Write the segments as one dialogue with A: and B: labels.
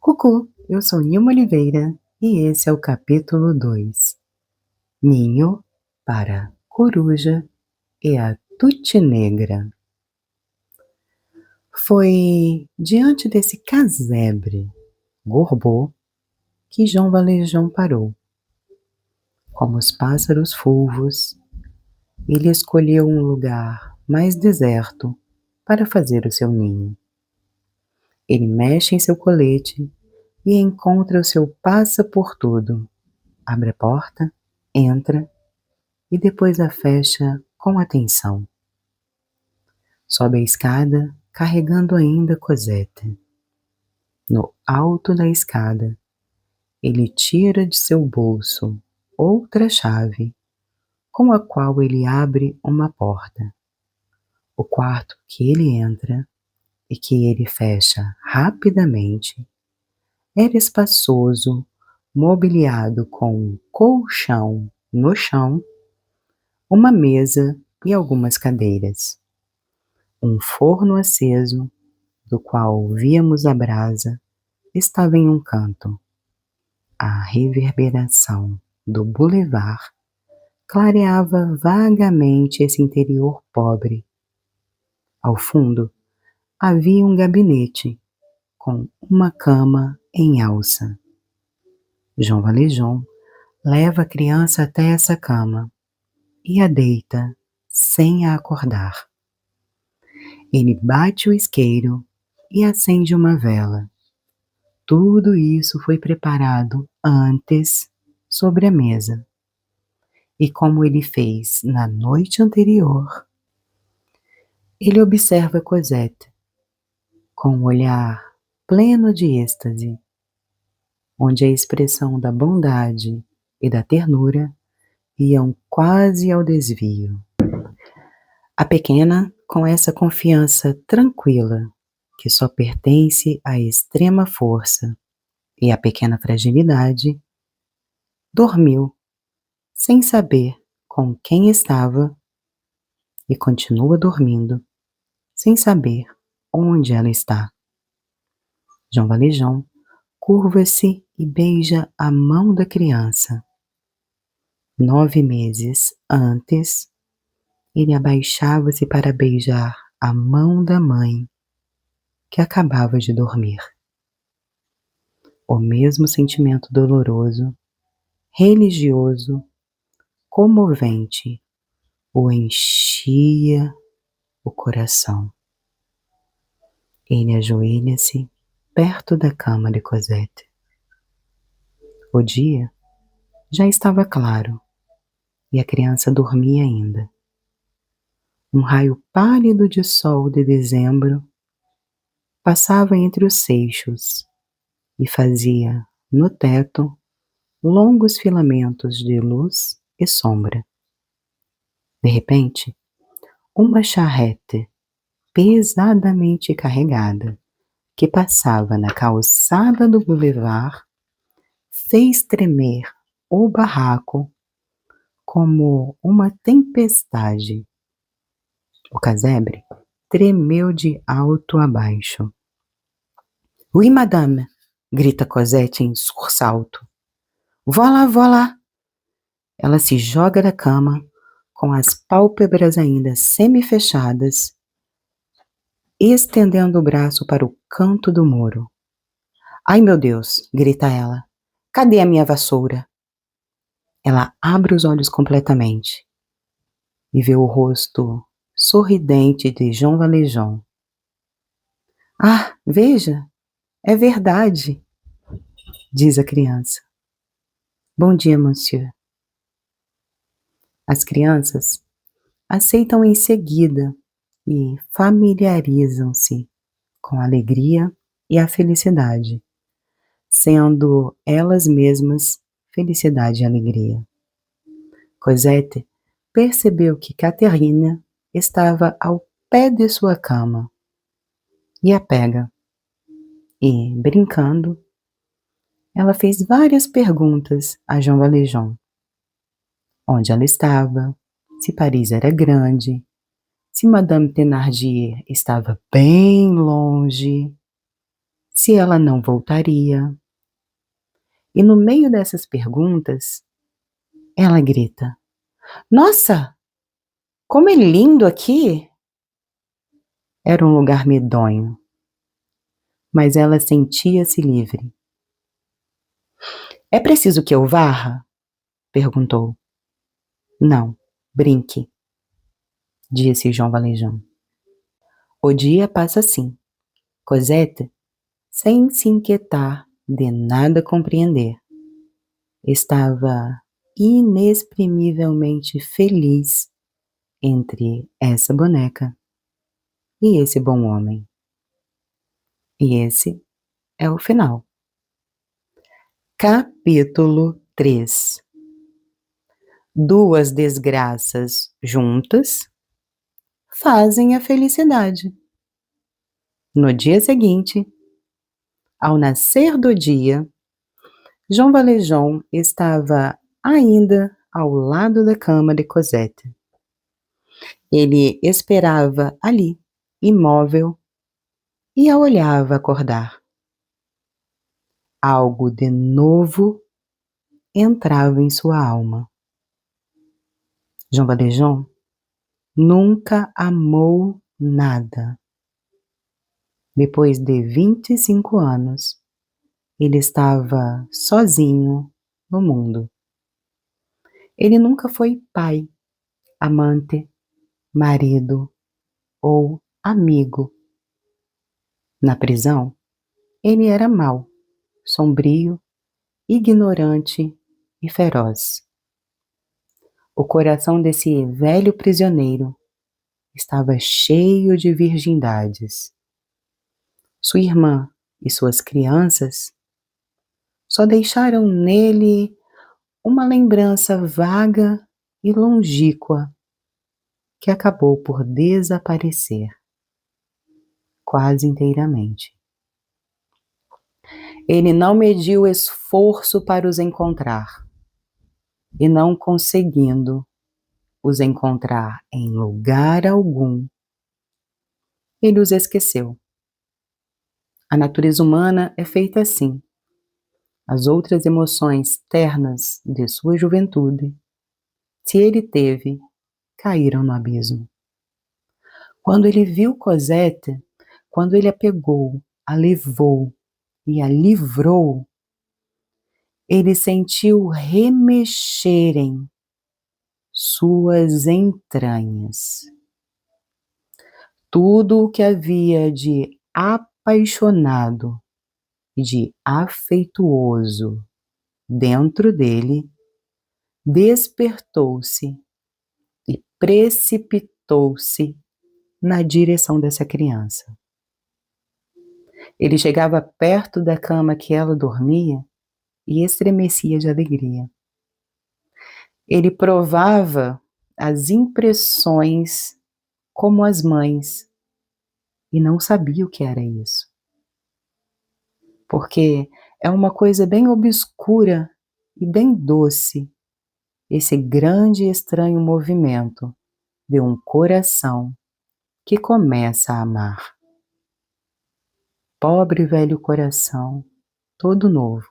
A: Cucu, eu sou Nilma Oliveira e esse é o capítulo 2. Ninho para Coruja e a Tuti Negra. Foi diante desse casebre gorbo que João Valejão parou. Como os pássaros fulvos, ele escolheu um lugar mais deserto para fazer o seu ninho. Ele mexe em seu colete e encontra o seu passa-por-tudo. Abre a porta, entra e depois a fecha com atenção. Sobe a escada, carregando ainda Cosette. No alto da escada, ele tira de seu bolso outra chave, com a qual ele abre uma porta. O quarto que ele entra e que ele fecha rapidamente era espaçoso, mobiliado com um colchão no chão, uma mesa e algumas cadeiras. Um forno aceso, do qual víamos a brasa, estava em um canto. A reverberação do boulevard clareava vagamente esse interior pobre. Ao fundo, havia um gabinete com uma cama em alça. João Valjean leva a criança até essa cama e a deita sem a acordar. Ele bate o isqueiro e acende uma vela. Tudo isso foi preparado antes sobre a mesa. E como ele fez na noite anterior, ele observa Cosette com um olhar pleno de êxtase, onde a expressão da bondade e da ternura iam quase ao desvio. A pequena, com essa confiança tranquila, que só pertence à extrema força e à pequena fragilidade, dormiu, sem saber com quem estava, e continua dormindo, sem saber onde ela está. João Valjean curva-se e beija a mão da criança. 9 meses antes, ele abaixava-se para beijar a mão da mãe, que acabava de dormir. O mesmo sentimento doloroso, religioso, comovente, o enchia o coração. Ele ajoelha-se perto da cama de Cosette. O dia já estava claro e a criança dormia ainda. Um raio pálido de sol de dezembro passava entre os seixos e fazia, no teto, longos filamentos de luz e sombra. De repente, uma charrete pesadamente carregada que passava na calçada do boulevard fez tremer o barraco como uma tempestade. O casebre tremeu de alto a baixo. Oui, madame, grita Cosette em sursalto. Voilà, voilà! Ela se joga da cama, com as pálpebras ainda semi-fechadas, estendendo o braço para o canto do muro. Ai, meu Deus, grita ela. Cadê a minha vassoura? Ela abre os olhos completamente e vê o rosto sorridente de João Valjean. Ah, veja, é verdade, diz a criança. Bom dia, monsieur. As crianças aceitam em seguida e familiarizam-se com a alegria e a felicidade, sendo elas mesmas felicidade e alegria. Cosette percebeu que Caterina estava ao pé de sua cama e a pega. E, brincando, ela fez várias perguntas a João Valjean. Onde ela estava, se Paris era grande, se Madame Thénardier estava bem longe, se ela não voltaria. E no meio dessas perguntas, ela grita: Nossa, como é lindo aqui! Era um lugar medonho, mas ela sentia-se livre. É preciso que eu varra? Perguntou. Não, brinque, disse João Valjean. O dia passa assim. Cosette, sem se inquietar de nada compreender, estava inexprimivelmente feliz entre essa boneca e esse bom homem. E esse é o final. Capítulo 3. Duas desgraças juntas fazem a felicidade. No dia seguinte, ao nascer do dia, João Valjean estava ainda ao lado da cama de Cosette. Ele esperava ali, imóvel, e a olhava acordar. Algo de novo entrava em sua alma. João Valjean nunca amou nada. Depois de 25 anos, ele estava sozinho no mundo. Ele nunca foi pai, amante, marido ou amigo. Na prisão, ele era mau, sombrio, ignorante e feroz. O coração desse velho prisioneiro estava cheio de virgindades. Sua irmã e suas crianças só deixaram nele uma lembrança vaga e longínqua que acabou por desaparecer quase inteiramente. Ele não mediu esforço para os encontrar, e não conseguindo os encontrar em lugar algum, ele os esqueceu. A natureza humana é feita assim. As outras emoções ternas de sua juventude, se ele teve, caíram no abismo. Quando ele viu Cosette, quando ele a pegou, a levou e a livrou, ele sentiu remexerem suas entranhas. Tudo o que havia de apaixonado e de afetuoso dentro dele despertou-se e precipitou-se na direção dessa criança. Ele chegava perto da cama que ela dormia e estremecia de alegria. Ele provava as impressões como as mães e não sabia o que era isso. Porque é uma coisa bem obscura e bem doce esse grande e estranho movimento de um coração que começa a amar. Pobre velho coração, todo novo.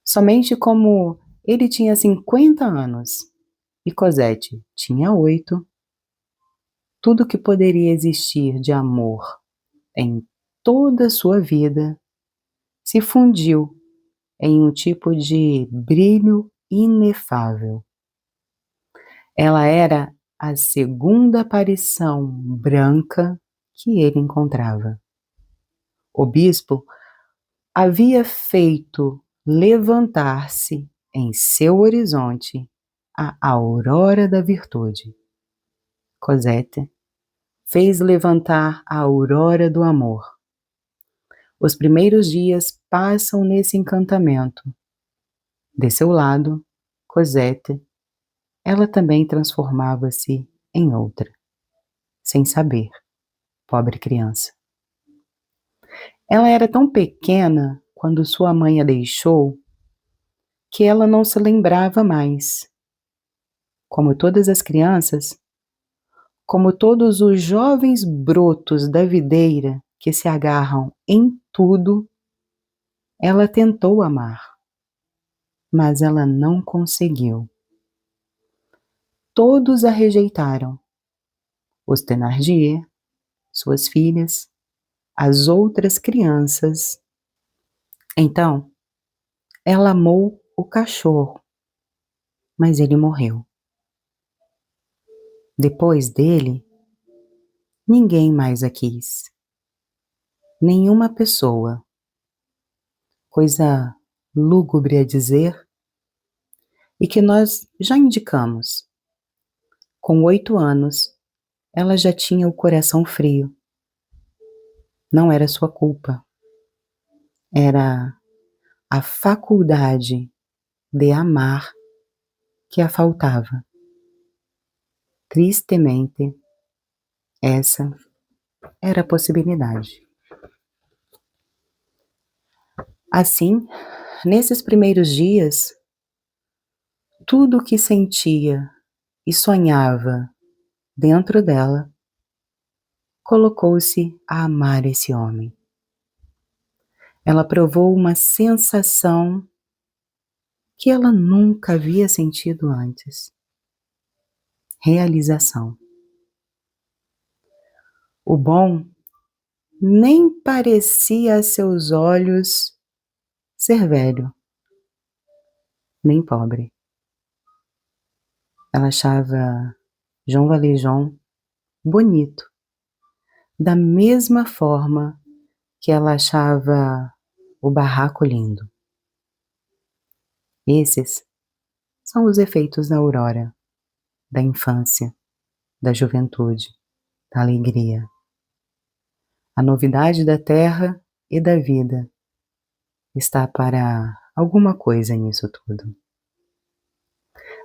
A: Somente como ele tinha 50 anos e Cosette tinha 8, tudo que poderia existir de amor em toda a sua vida se fundiu em um tipo de brilho inefável. Ela era a segunda aparição branca que ele encontrava. O bispo havia feito levantar-se em seu horizonte a aurora da virtude. Cosette fez levantar a aurora do amor. Os primeiros dias passam nesse encantamento. De seu lado, Cosette, ela também transformava-se em outra, sem saber, pobre criança. Ela era tão pequena quando sua mãe a deixou que ela não se lembrava mais. Como todas as crianças, como todos os jovens brotos da videira que se agarram em tudo, ela tentou amar, mas ela não conseguiu. Todos a rejeitaram. Os Thénardier, suas filhas, as outras crianças. Então, ela amou o cachorro, mas ele morreu. Depois dele, ninguém mais a quis. Nenhuma pessoa. Coisa lúgubre a dizer, e que nós já indicamos. Com 8 anos, ela já tinha o coração frio. Não era sua culpa. Era a faculdade de amar que a faltava. Tristemente, essa era a possibilidade. Assim, nesses primeiros dias, tudo o que sentia e sonhava dentro dela colocou-se a amar esse homem. Ela provou uma sensação que ela nunca havia sentido antes. Realização. O bom nem parecia a seus olhos ser velho, nem pobre. Ela achava João Valjean bonito, da mesma forma que ela achava o barraco lindo. Esses são os efeitos da aurora, da infância, da juventude, da alegria. A novidade da terra e da vida está para alguma coisa nisso tudo.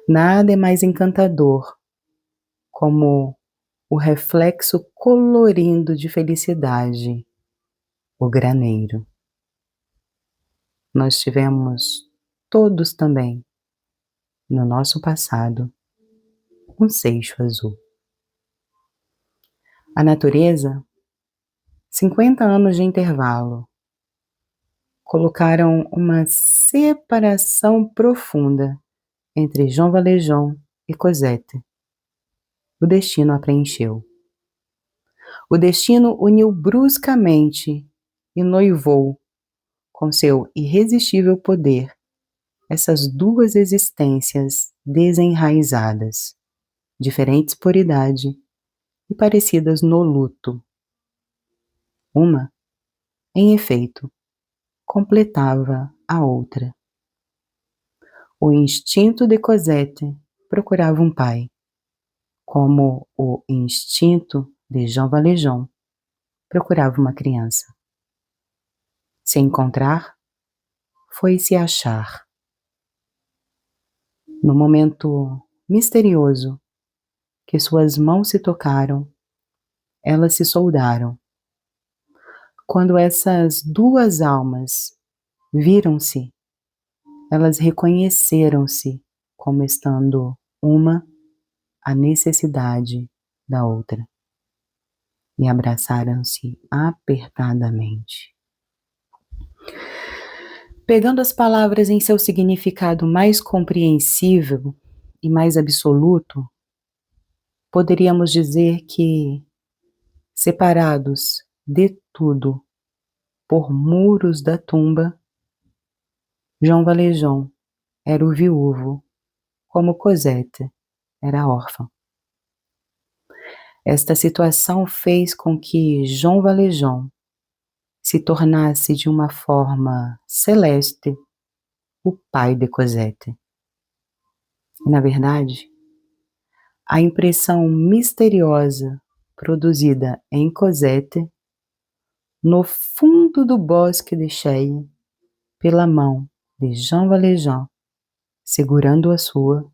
A: Nada é mais encantador como o reflexo colorindo de felicidade, o graneiro. Nós tivemos todos também, no nosso passado, um seixo azul. A natureza, 50 anos de intervalo, colocaram uma separação profunda entre Jean Valjean e Cosette. O destino a preencheu. O destino uniu bruscamente e noivou, com seu irresistível poder, essas duas existências desenraizadas, diferentes por idade e parecidas no luto. Uma, em efeito, completava a outra. O instinto de Cosette procurava um pai, como o instinto de Jean Valjean procurava uma criança. Se encontrar, foi se achar. No momento misterioso que suas mãos se tocaram, elas se soldaram. Quando essas duas almas viram-se, elas reconheceram-se como estando uma a necessidade da outra e abraçaram-se apertadamente. Pegando as palavras em seu significado mais compreensível e mais absoluto, poderíamos dizer que, separados de tudo por muros da tumba, Jean Valjean era o viúvo, como Cosette era órfã. Esta situação fez com que Jean Valjean se tornasse de uma forma celeste o pai de Cosette. E, na verdade, a impressão misteriosa produzida em Cosette, no fundo do bosque de Cheye, pela mão de Jean Valjean, segurando a sua,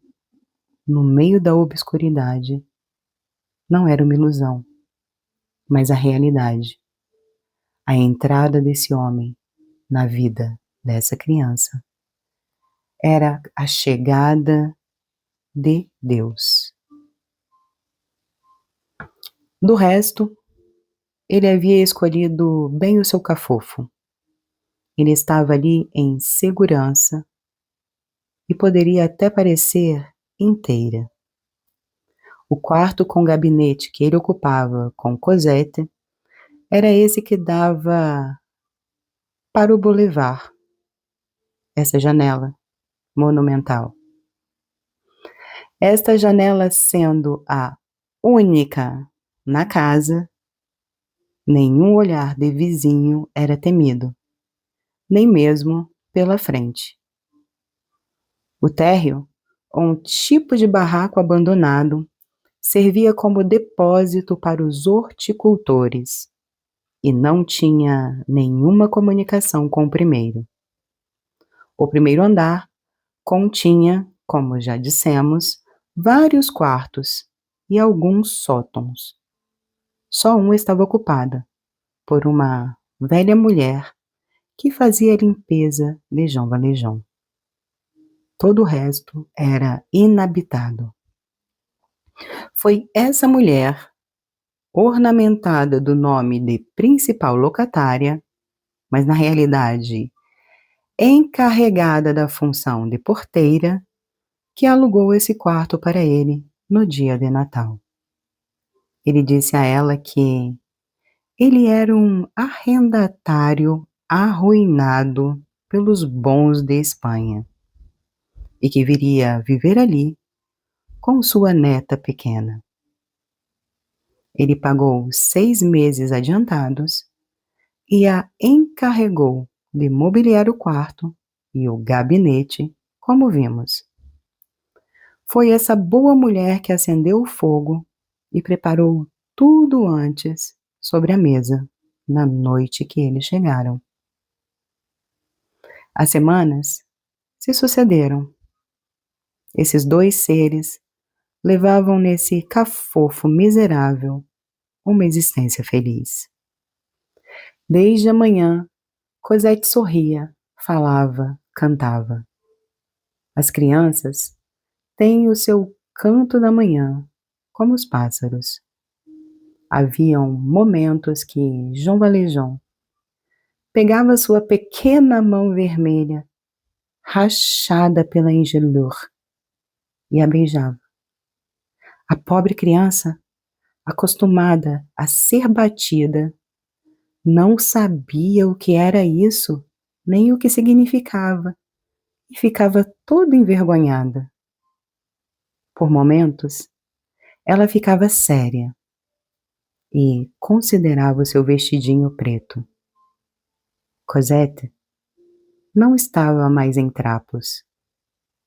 A: no meio da obscuridade, não era uma ilusão, mas a realidade. A entrada desse homem na vida dessa criança era a chegada de Deus. Do resto, Ele havia escolhido bem o seu cafofo. Ele estava ali em segurança e poderia até parecer inteira. O quarto com gabinete que ele ocupava com Cosette era esse que dava para o boulevard, essa janela monumental. Esta janela sendo a única na casa, nenhum olhar de vizinho era temido, nem mesmo pela frente. O térreo, um tipo de barraco abandonado, servia como depósito para os horticultores e não tinha nenhuma comunicação com o primeiro. O primeiro andar continha, como já dissemos, vários quartos e alguns sótãos. Só um estava ocupado por uma velha mulher que fazia a limpeza de Jean Valjean. Todo o resto era inabitado. Foi essa mulher, ornamentada do nome de principal locatária, mas na realidade encarregada da função de porteira, que alugou esse quarto para ele no dia de Natal. Ele disse a ela que ele era um arrendatário arruinado pelos bons de Espanha e que viria viver ali com sua neta pequena. Ele pagou 6 meses adiantados e a encarregou de mobiliar o quarto e o gabinete, como vimos. Foi essa boa mulher que acendeu o fogo e preparou tudo antes sobre a mesa, na noite que eles chegaram. As semanas se sucederam. Esses dois seres levavam nesse cafofo miserável uma existência feliz. Desde a manhã, Cosette sorria, falava, cantava. As crianças têm o seu canto da manhã, como os pássaros. Haviam momentos que Jean Valjean pegava sua pequena mão vermelha, rachada pela engelure, e a beijava. A pobre criança, acostumada a ser batida, não sabia o que era isso, nem o que significava, e ficava toda envergonhada. Por momentos, ela ficava séria e considerava o seu vestidinho preto. Cosette não estava mais em trapos.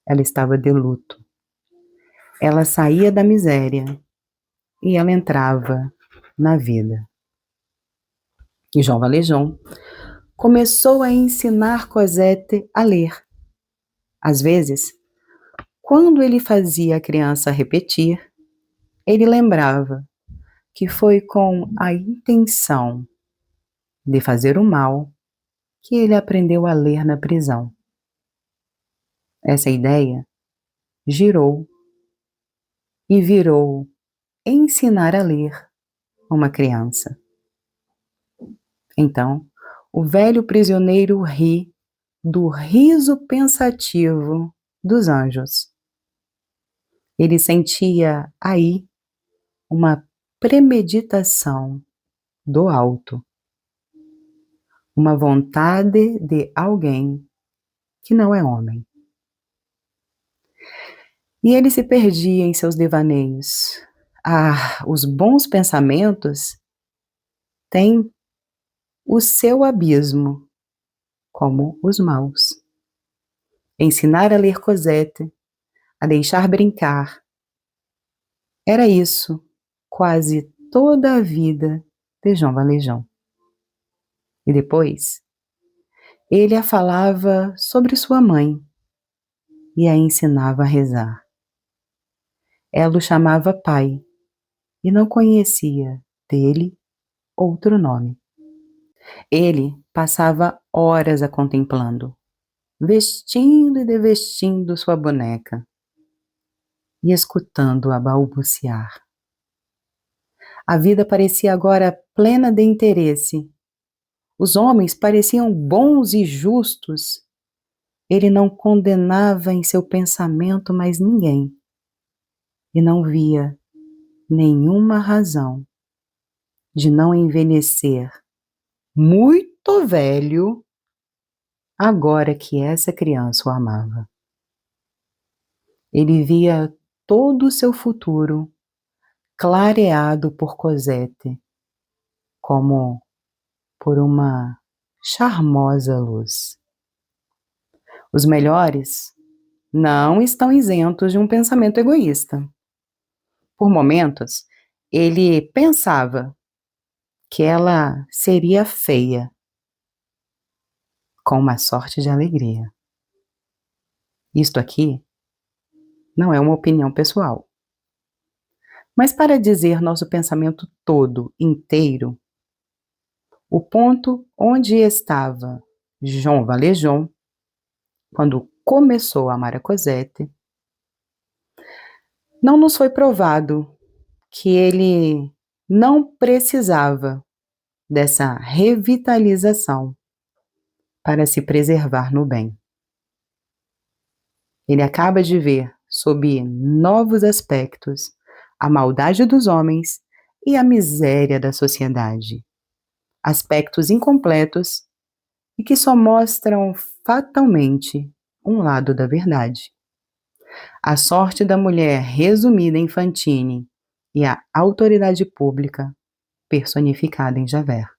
A: Ela estava de luto. Ela saía da miséria e ela entrava na vida. E Jean Valjean começou a ensinar Cosette a ler. Às vezes, quando ele fazia a criança repetir, ele lembrava que foi com a intenção de fazer o mal que ele aprendeu a ler na prisão. Essa ideia girou e virou ensinar a ler uma criança. Então, o velho prisioneiro ri do riso pensativo dos anjos. Ele sentia aí uma premeditação do alto, uma vontade de alguém que não é homem. E ele se perdia em seus devaneios. Os bons pensamentos têm o seu abismo, como os maus. Ensinar a ler Cosette, a deixar brincar, era isso, quase toda a vida de Jean Valjean. E depois, ele a falava sobre sua mãe e a ensinava a rezar. Ela o chamava pai e não conhecia dele outro nome. Ele passava horas a contemplando, vestindo e devestindo sua boneca e escutando-a balbuciar. A vida parecia agora plena de interesse. Os homens pareciam bons e justos. Ele não condenava em seu pensamento mais ninguém e não via nenhuma razão de não envelhecer muito velho agora que essa criança o amava. Ele via todo o seu futuro clareado por Cosette, como por uma charmosa luz. Os melhores não estão isentos de um pensamento egoísta. Por momentos, ele pensava que ela seria feia, com uma sorte de alegria. Isto aqui não é uma opinião pessoal. Mas para dizer nosso pensamento todo, inteiro, o ponto onde estava Jean Valjean, quando começou a amar a Cosette, não nos foi provado que ele não precisava dessa revitalização para se preservar no bem. Ele acaba de ver, sob novos aspectos, a maldade dos homens e a miséria da sociedade. Aspectos incompletos e que só mostram fatalmente um lado da verdade. A sorte da mulher resumida em Fantine e a autoridade pública personificada em Javert.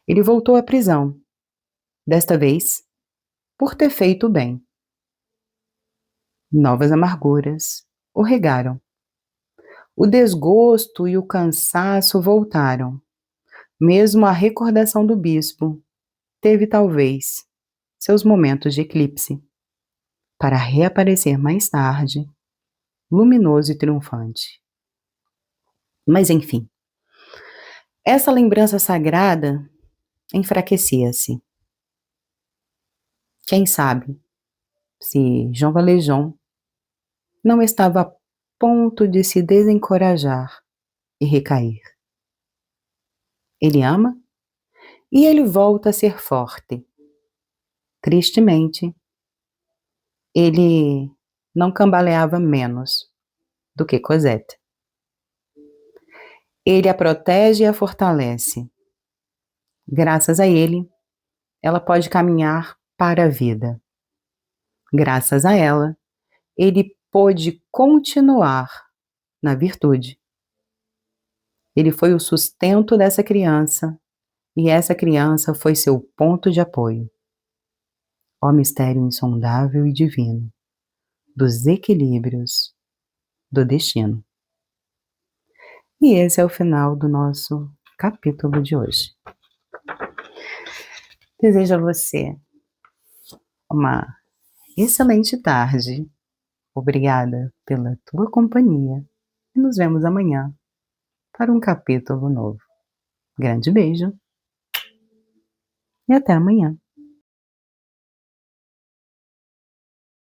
A: Ele voltou à prisão, desta vez por ter feito o bem. Novas amarguras o regaram. O desgosto e o cansaço voltaram. Mesmo a recordação do bispo teve talvez seus momentos de eclipse, para reaparecer mais tarde, luminoso e triunfante. Mas enfim, essa lembrança sagrada enfraquecia-se. Quem sabe se Jean Valjean não estava a ponto de se desencorajar e recair. Ele ama e ele volta a ser forte. Tristemente, ele não cambaleava menos do que Cosette. Ele a protege e a fortalece. Graças a ele, ela pode caminhar para a vida. Graças a ela, ele pôde continuar na virtude. Ele foi o sustento dessa criança e essa criança foi seu ponto de apoio. Ó mistério insondável e divino dos equilíbrios do destino. E esse é o final do nosso capítulo de hoje. Desejo a você uma excelente tarde. Obrigada pela tua companhia e nos vemos amanhã para um capítulo novo. Grande beijo e até amanhã.